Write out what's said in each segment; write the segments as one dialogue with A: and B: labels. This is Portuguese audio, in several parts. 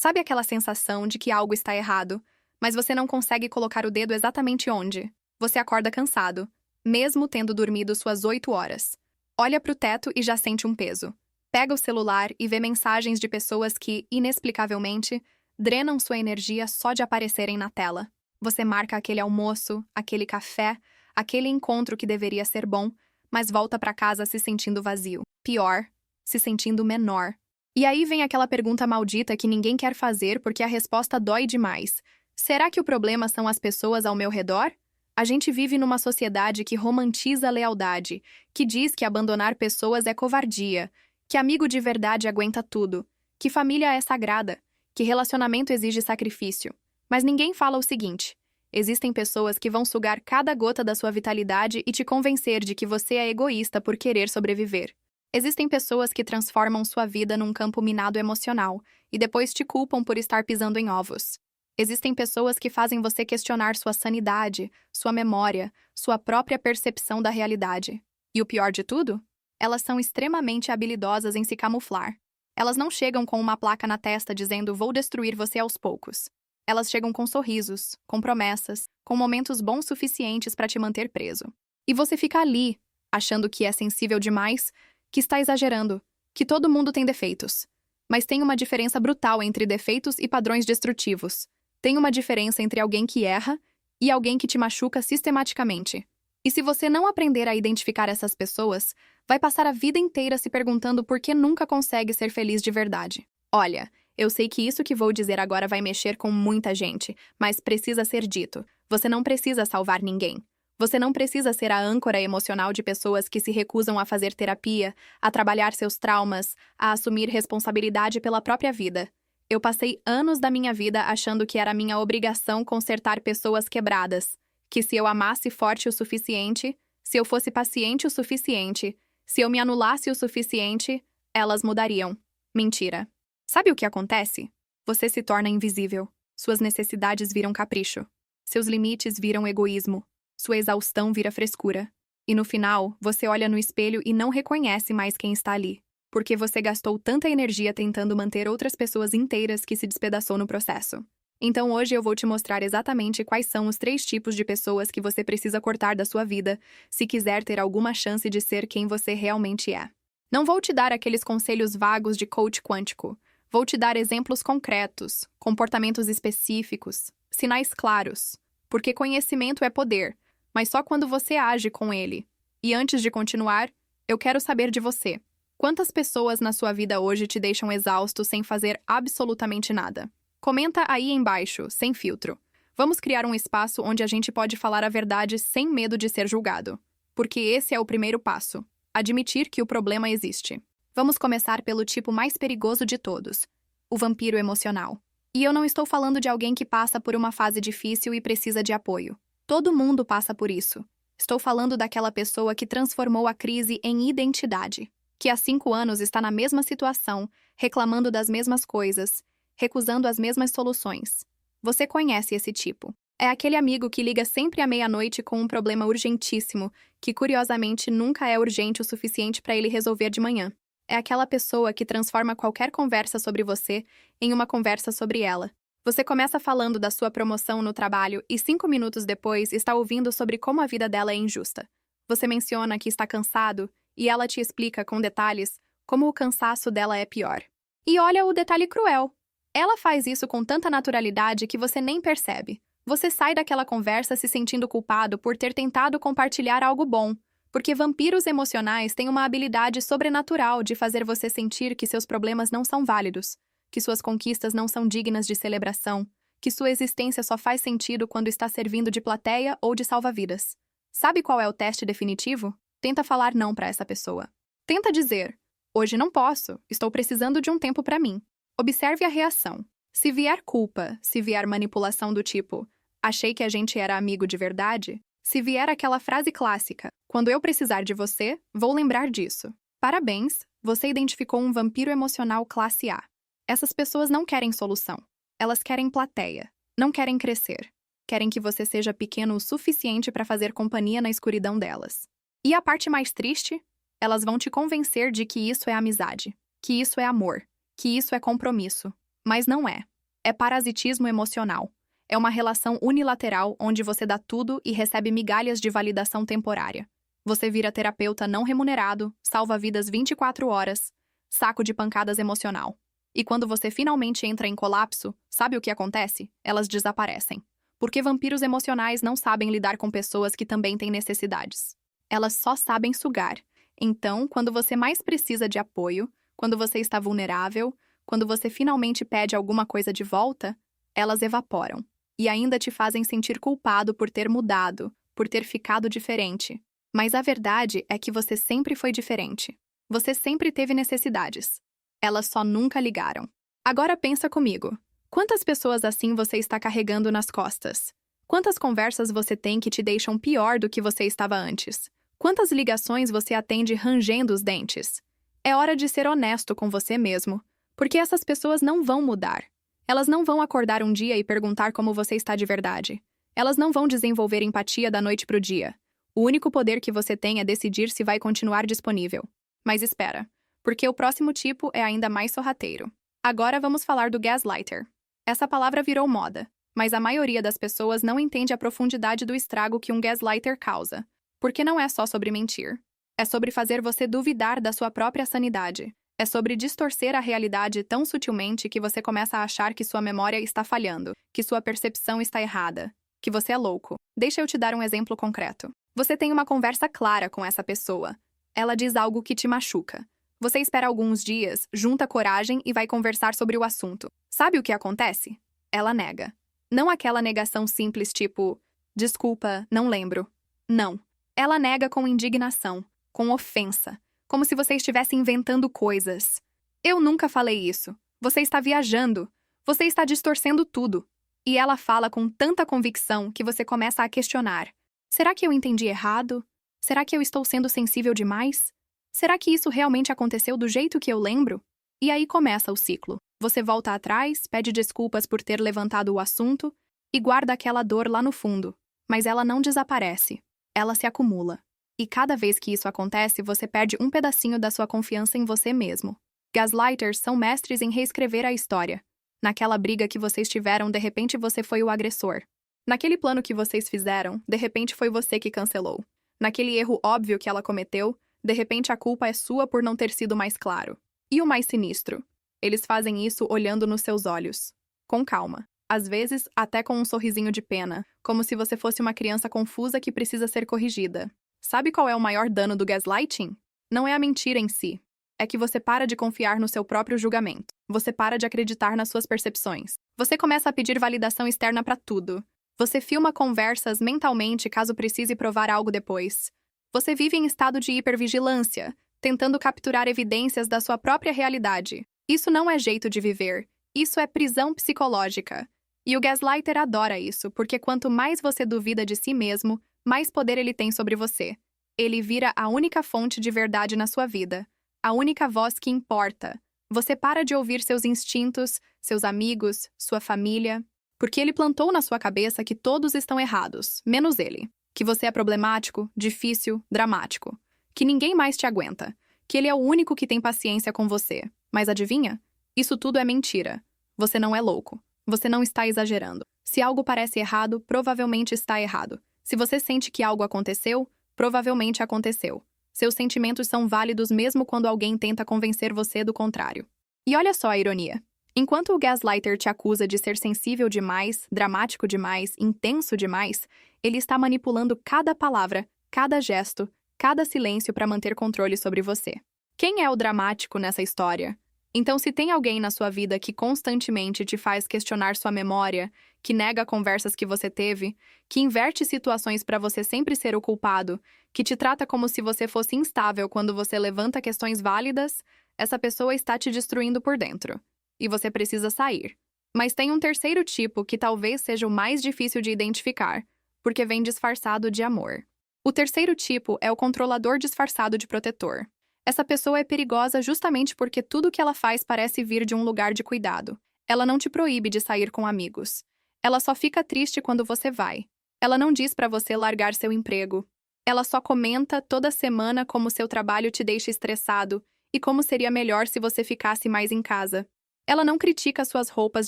A: Sabe aquela sensação de que algo está errado, mas você não consegue colocar o dedo exatamente onde? Você acorda cansado, mesmo tendo dormido suas 8 horas. Olha para o teto e já sente um peso. Pega o celular e vê mensagens de pessoas que, inexplicavelmente, drenam sua energia só de aparecerem na tela. Você marca aquele almoço, aquele café, aquele encontro que deveria ser bom, mas volta para casa se sentindo vazio. Pior, se sentindo menor. E aí vem aquela pergunta maldita que ninguém quer fazer porque a resposta dói demais. Será que o problema são as pessoas ao meu redor? A gente vive numa sociedade que romantiza a lealdade, que diz que abandonar pessoas é covardia, que amigo de verdade aguenta tudo, que família é sagrada, que relacionamento exige sacrifício. Mas ninguém fala o seguinte: existem pessoas que vão sugar cada gota da sua vitalidade e te convencer de que você é egoísta por querer sobreviver. Existem pessoas que transformam sua vida num campo minado emocional e depois te culpam por estar pisando em ovos. Existem pessoas que fazem você questionar sua sanidade, sua memória, sua própria percepção da realidade. E o pior de tudo? Elas são extremamente habilidosas em se camuflar. Elas não chegam com uma placa na testa dizendo "vou destruir você aos poucos". Elas chegam com sorrisos, com promessas, com momentos bons suficientes para te manter preso. E você fica ali, achando que é sensível demais, que está exagerando, que todo mundo tem defeitos. Mas tem uma diferença brutal entre defeitos e padrões destrutivos. Tem uma diferença entre alguém que erra e alguém que te machuca sistematicamente. E se você não aprender a identificar essas pessoas, vai passar a vida inteira se perguntando por que nunca consegue ser feliz de verdade. Olha, eu sei que isso que vou dizer agora vai mexer com muita gente, mas precisa ser dito. Você não precisa salvar ninguém. Você não precisa ser a âncora emocional de pessoas que se recusam a fazer terapia, a trabalhar seus traumas, a assumir responsabilidade pela própria vida. Eu passei anos da minha vida achando que era minha obrigação consertar pessoas quebradas, que se eu amasse forte o suficiente, se eu fosse paciente o suficiente, se eu me anulasse o suficiente, elas mudariam. Mentira. Sabe o que acontece? Você se torna invisível. Suas necessidades viram capricho. Seus limites viram egoísmo. Sua exaustão vira frescura. E no final, você olha no espelho e não reconhece mais quem está ali, porque você gastou tanta energia tentando manter outras pessoas inteiras que se despedaçou no processo. Então hoje eu vou te mostrar exatamente quais são os 3 tipos de pessoas que você precisa cortar da sua vida se quiser ter alguma chance de ser quem você realmente é. Não vou te dar aqueles conselhos vagos de coach quântico. Vou te dar exemplos concretos, comportamentos específicos, sinais claros, porque conhecimento é poder, mas só quando você age com ele. E antes de continuar, eu quero saber de você. Quantas pessoas na sua vida hoje te deixam exausto sem fazer absolutamente nada? Comenta aí embaixo, sem filtro. Vamos criar um espaço onde a gente pode falar a verdade sem medo de ser julgado. Porque esse é o primeiro passo. Admitir que o problema existe. Vamos começar pelo tipo mais perigoso de todos, o vampiro emocional. E eu não estou falando de alguém que passa por uma fase difícil e precisa de apoio. Todo mundo passa por isso. Estou falando daquela pessoa que transformou a crise em identidade, que há 5 anos está na mesma situação, reclamando das mesmas coisas, recusando as mesmas soluções. Você conhece esse tipo. É aquele amigo que liga sempre à meia-noite com um problema urgentíssimo, que curiosamente nunca é urgente o suficiente para ele resolver de manhã. É aquela pessoa que transforma qualquer conversa sobre você em uma conversa sobre ela. Você começa falando da sua promoção no trabalho e 5 minutos depois está ouvindo sobre como a vida dela é injusta. Você menciona que está cansado e ela te explica com detalhes como o cansaço dela é pior. E olha o detalhe cruel. Ela faz isso com tanta naturalidade que você nem percebe. Você sai daquela conversa se sentindo culpado por ter tentado compartilhar algo bom, porque vampiros emocionais têm uma habilidade sobrenatural de fazer você sentir que seus problemas não são válidos, que suas conquistas não são dignas de celebração, que sua existência só faz sentido quando está servindo de plateia ou de salva-vidas. Sabe qual é o teste definitivo? Tenta falar não para essa pessoa. Tenta dizer: hoje não posso, estou precisando de um tempo para mim. Observe a reação. Se vier culpa, se vier manipulação do tipo achei que a gente era amigo de verdade, se vier aquela frase clássica, quando eu precisar de você, vou lembrar disso. Parabéns, você identificou um vampiro emocional classe A. Essas pessoas não querem solução. Elas querem plateia. Não querem crescer. Querem que você seja pequeno o suficiente para fazer companhia na escuridão delas. E a parte mais triste? Elas vão te convencer de que isso é amizade, que isso é amor, que isso é compromisso. Mas não é. É parasitismo emocional. É uma relação unilateral onde você dá tudo e recebe migalhas de validação temporária. Você vira terapeuta não remunerado, salva vidas 24 horas, saco de pancadas emocional. E quando você finalmente entra em colapso, sabe o que acontece? Elas desaparecem. Porque vampiros emocionais não sabem lidar com pessoas que também têm necessidades. Elas só sabem sugar. Então, quando você mais precisa de apoio, quando você está vulnerável, quando você finalmente pede alguma coisa de volta, elas evaporam. E ainda te fazem sentir culpado por ter mudado, por ter ficado diferente. Mas a verdade é que você sempre foi diferente. Você sempre teve necessidades. Elas só nunca ligaram. Agora pensa comigo. Quantas pessoas assim você está carregando nas costas? Quantas conversas você tem que te deixam pior do que você estava antes? Quantas ligações você atende rangendo os dentes? É hora de ser honesto com você mesmo, porque essas pessoas não vão mudar. Elas não vão acordar um dia e perguntar como você está de verdade. Elas não vão desenvolver empatia da noite pro dia. O único poder que você tem é decidir se vai continuar disponível. Mas espera, porque o próximo tipo é ainda mais sorrateiro. Agora vamos falar do gaslighter. Essa palavra virou moda, mas a maioria das pessoas não entende a profundidade do estrago que um gaslighter causa. Porque não é só sobre mentir. É sobre fazer você duvidar da sua própria sanidade. É sobre distorcer a realidade tão sutilmente que você começa a achar que sua memória está falhando, que sua percepção está errada, que você é louco. Deixa eu te dar um exemplo concreto. Você tem uma conversa clara com essa pessoa. Ela diz algo que te machuca. Você espera alguns dias, junta coragem e vai conversar sobre o assunto. Sabe o que acontece? Ela nega. Não aquela negação simples tipo, desculpa, não lembro. Não. Ela nega com indignação, com ofensa, como se você estivesse inventando coisas. Eu nunca falei isso. Você está viajando. Você está distorcendo tudo. E ela fala com tanta convicção que você começa a questionar. Será que eu entendi errado? Será que eu estou sendo sensível demais? Será que isso realmente aconteceu do jeito que eu lembro? E aí começa o ciclo. Você volta atrás, pede desculpas por ter levantado o assunto e guarda aquela dor lá no fundo. Mas ela não desaparece. Ela se acumula. E cada vez que isso acontece, você perde um pedacinho da sua confiança em você mesmo. Gaslighters são mestres em reescrever a história. Naquela briga que vocês tiveram, de repente você foi o agressor. Naquele plano que vocês fizeram, de repente foi você que cancelou. Naquele erro óbvio que ela cometeu, de repente a culpa é sua por não ter sido mais claro. E o mais sinistro? Eles fazem isso olhando nos seus olhos. Com calma. Às vezes, até com um sorrisinho de pena, como se você fosse uma criança confusa que precisa ser corrigida. Sabe qual é o maior dano do gaslighting? Não é a mentira em si. É que você para de confiar no seu próprio julgamento. Você para de acreditar nas suas percepções. Você começa a pedir validação externa para tudo. Você filma conversas mentalmente caso precise provar algo depois. Você vive em estado de hipervigilância, tentando capturar evidências da sua própria realidade. Isso não é jeito de viver. Isso é prisão psicológica. E o gaslighter adora isso, porque quanto mais você duvida de si mesmo, mais poder ele tem sobre você. Ele vira a única fonte de verdade na sua vida. A única voz que importa. Você para de ouvir seus instintos, seus amigos, sua família, porque ele plantou na sua cabeça que todos estão errados, menos ele. Que você é problemático, difícil, dramático. Que ninguém mais te aguenta. Que ele é o único que tem paciência com você. Mas adivinha? Isso tudo é mentira. Você não é louco. Você não está exagerando. Se algo parece errado, provavelmente está errado. Se você sente que algo aconteceu, provavelmente aconteceu. Seus sentimentos são válidos mesmo quando alguém tenta convencer você do contrário. E olha só a ironia. Enquanto o gaslighter te acusa de ser sensível demais, dramático demais, intenso demais, ele está manipulando cada palavra, cada gesto, cada silêncio para manter controle sobre você. Quem é o dramático nessa história? Então, se tem alguém na sua vida que constantemente te faz questionar sua memória, que nega conversas que você teve, que inverte situações para você sempre ser o culpado, que te trata como se você fosse instável quando você levanta questões válidas, essa pessoa está te destruindo por dentro. E você precisa sair. Mas tem um terceiro tipo que talvez seja o mais difícil de identificar, porque vem disfarçado de amor. O terceiro tipo é o controlador disfarçado de protetor. Essa pessoa é perigosa justamente porque tudo que ela faz parece vir de um lugar de cuidado. Ela não te proíbe de sair com amigos. Ela só fica triste quando você vai. Ela não diz para você largar seu emprego. Ela só comenta toda semana como seu trabalho te deixa estressado e como seria melhor se você ficasse mais em casa. Ela não critica suas roupas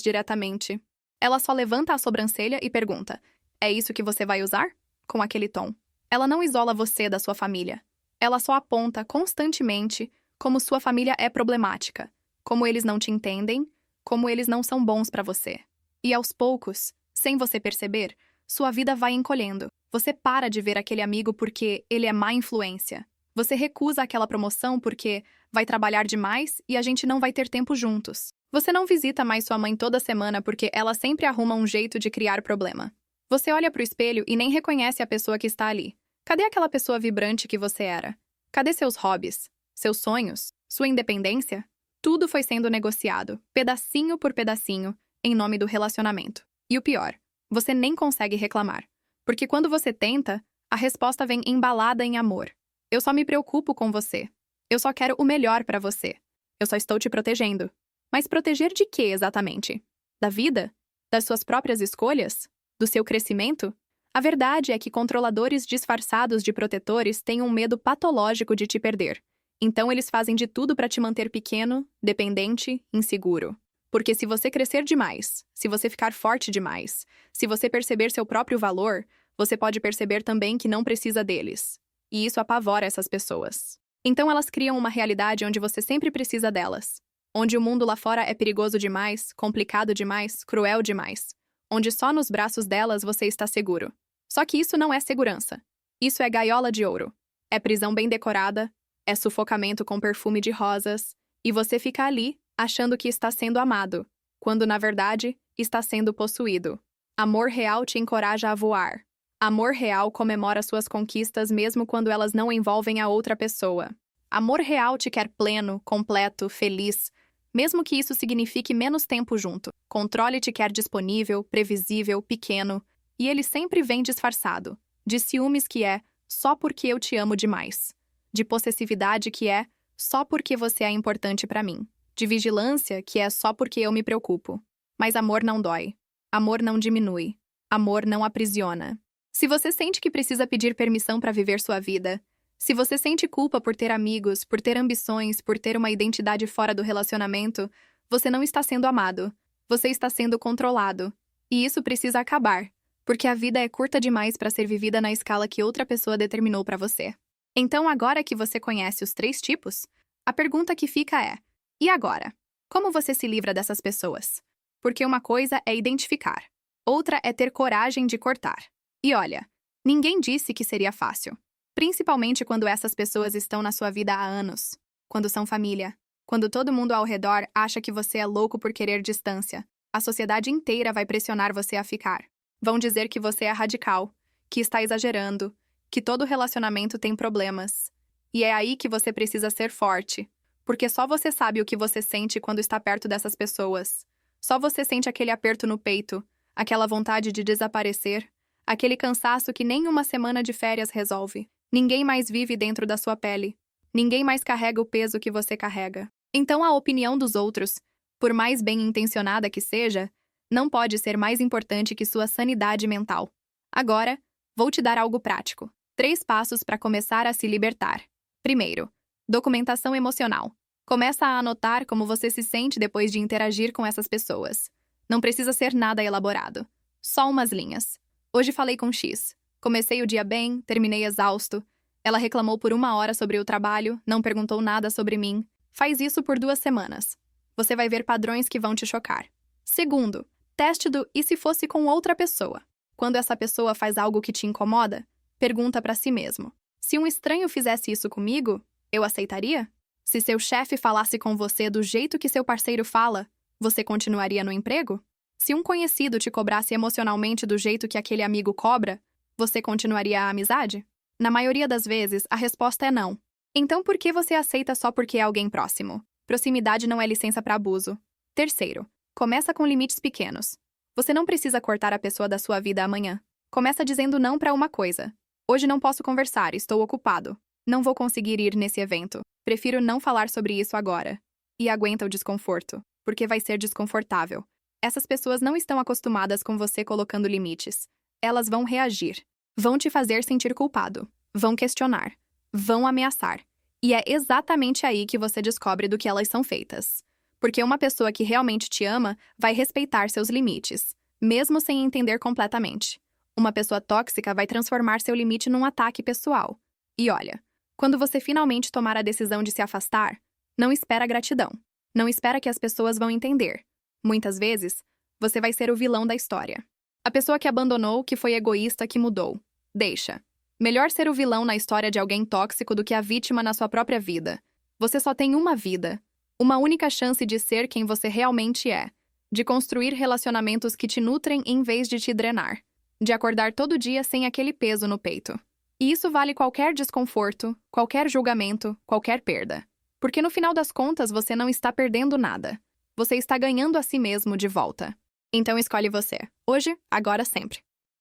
A: diretamente. Ela só levanta a sobrancelha e pergunta: é isso que você vai usar? Com aquele tom. Ela não isola você da sua família. Ela só aponta constantemente como sua família é problemática, como eles não te entendem, como eles não são bons pra você. E aos poucos, sem você perceber, sua vida vai encolhendo. Você para de ver aquele amigo porque ele é má influência. Você recusa aquela promoção porque vai trabalhar demais e a gente não vai ter tempo juntos. Você não visita mais sua mãe toda semana porque ela sempre arruma um jeito de criar problema. Você olha pro espelho e nem reconhece a pessoa que está ali. Cadê aquela pessoa vibrante que você era? Cadê seus hobbies? Seus sonhos? Sua independência? Tudo foi sendo negociado, pedacinho por pedacinho, em nome do relacionamento. E o pior, você nem consegue reclamar. Porque quando você tenta, a resposta vem embalada em amor. Eu só me preocupo com você. Eu só quero o melhor pra você. Eu só estou te protegendo. Mas proteger de quê exatamente? Da vida? Das suas próprias escolhas? Do seu crescimento? A verdade é que controladores disfarçados de protetores têm um medo patológico de te perder. Então eles fazem de tudo para te manter pequeno, dependente, inseguro. Porque se você crescer demais, se você ficar forte demais, se você perceber seu próprio valor, você pode perceber também que não precisa deles. E isso apavora essas pessoas. Então elas criam uma realidade onde você sempre precisa delas. Onde o mundo lá fora é perigoso demais, complicado demais, cruel demais. Onde só nos braços delas você está seguro. Só que isso não é segurança. Isso é gaiola de ouro. É prisão bem decorada, é sufocamento com perfume de rosas, e você fica ali, achando que está sendo amado, quando na verdade está sendo possuído. Amor real te encoraja a voar. Amor real comemora suas conquistas mesmo quando elas não envolvem a outra pessoa. Amor real te quer pleno, completo, feliz, mesmo que isso signifique menos tempo junto. Controle te quer disponível, previsível, pequeno, e ele sempre vem disfarçado. De ciúmes que é só porque eu te amo demais. De possessividade que é só porque você é importante pra mim. De vigilância que é só porque eu me preocupo. Mas amor não dói. Amor não diminui. Amor não aprisiona. Se você sente que precisa pedir permissão pra viver sua vida, se você sente culpa por ter amigos, por ter ambições, por ter uma identidade fora do relacionamento, você não está sendo amado. Você está sendo controlado. E isso precisa acabar, porque a vida é curta demais para ser vivida na escala que outra pessoa determinou para você. Então, agora que você conhece os 3 tipos, a pergunta que fica é: e agora? Como você se livra dessas pessoas? Porque uma coisa é identificar, outra é ter coragem de cortar. E olha, ninguém disse que seria fácil. Principalmente quando essas pessoas estão na sua vida há anos. Quando são família. Quando todo mundo ao redor acha que você é louco por querer distância. A sociedade inteira vai pressionar você a ficar. Vão dizer que você é radical, que está exagerando, que todo relacionamento tem problemas. E é aí que você precisa ser forte. Porque só você sabe o que você sente quando está perto dessas pessoas. Só você sente aquele aperto no peito, aquela vontade de desaparecer, aquele cansaço que nem uma semana de férias resolve. Ninguém mais vive dentro da sua pele. Ninguém mais carrega o peso que você carrega. Então a opinião dos outros, por mais bem-intencionada que seja, não pode ser mais importante que sua sanidade mental. Agora, vou te dar algo prático. 3 passos para começar a se libertar. Primeiro, documentação emocional. Começa a anotar como você se sente depois de interagir com essas pessoas. Não precisa ser nada elaborado. Só umas linhas. Hoje falei com X. Comecei o dia bem, terminei exausto. Ela reclamou por 1 hora sobre o trabalho, não perguntou nada sobre mim. Faz isso por 2 semanas. Você vai ver padrões que vão te chocar. Segundo, teste do e se fosse com outra pessoa. Quando essa pessoa faz algo que te incomoda, pergunta pra si mesmo: se um estranho fizesse isso comigo, eu aceitaria? Se seu chefe falasse com você do jeito que seu parceiro fala, você continuaria no emprego? Se um conhecido te cobrasse emocionalmente do jeito que aquele amigo cobra, você continuaria a amizade? Na maioria das vezes, a resposta é não. Então por que você aceita só porque é alguém próximo? Proximidade não é licença para abuso. Terceiro, começa com limites pequenos. Você não precisa cortar a pessoa da sua vida amanhã. Começa dizendo não para uma coisa. Hoje não posso conversar, estou ocupado. Não vou conseguir ir nesse evento. Prefiro não falar sobre isso agora. E aguenta o desconforto, porque vai ser desconfortável. Essas pessoas não estão acostumadas com você colocando limites. Elas vão reagir. Vão te fazer sentir culpado. Vão questionar. Vão ameaçar. E é exatamente aí que você descobre do que elas são feitas. Porque uma pessoa que realmente te ama vai respeitar seus limites, mesmo sem entender completamente. Uma pessoa tóxica vai transformar seu limite num ataque pessoal. E olha, quando você finalmente tomar a decisão de se afastar, não espera gratidão. Não espera que as pessoas vão entender. Muitas vezes, você vai ser o vilão da história. A pessoa que abandonou, que foi egoísta, que mudou. Deixa. Melhor ser o vilão na história de alguém tóxico do que a vítima na sua própria vida. Você só tem uma vida. Uma única chance de ser quem você realmente é. De construir relacionamentos que te nutrem em vez de te drenar. De acordar todo dia sem aquele peso no peito. E isso vale qualquer desconforto, qualquer julgamento, qualquer perda. Porque no final das contas você não está perdendo nada. Você está ganhando a si mesmo de volta. Então escolhe você. Hoje, agora, sempre.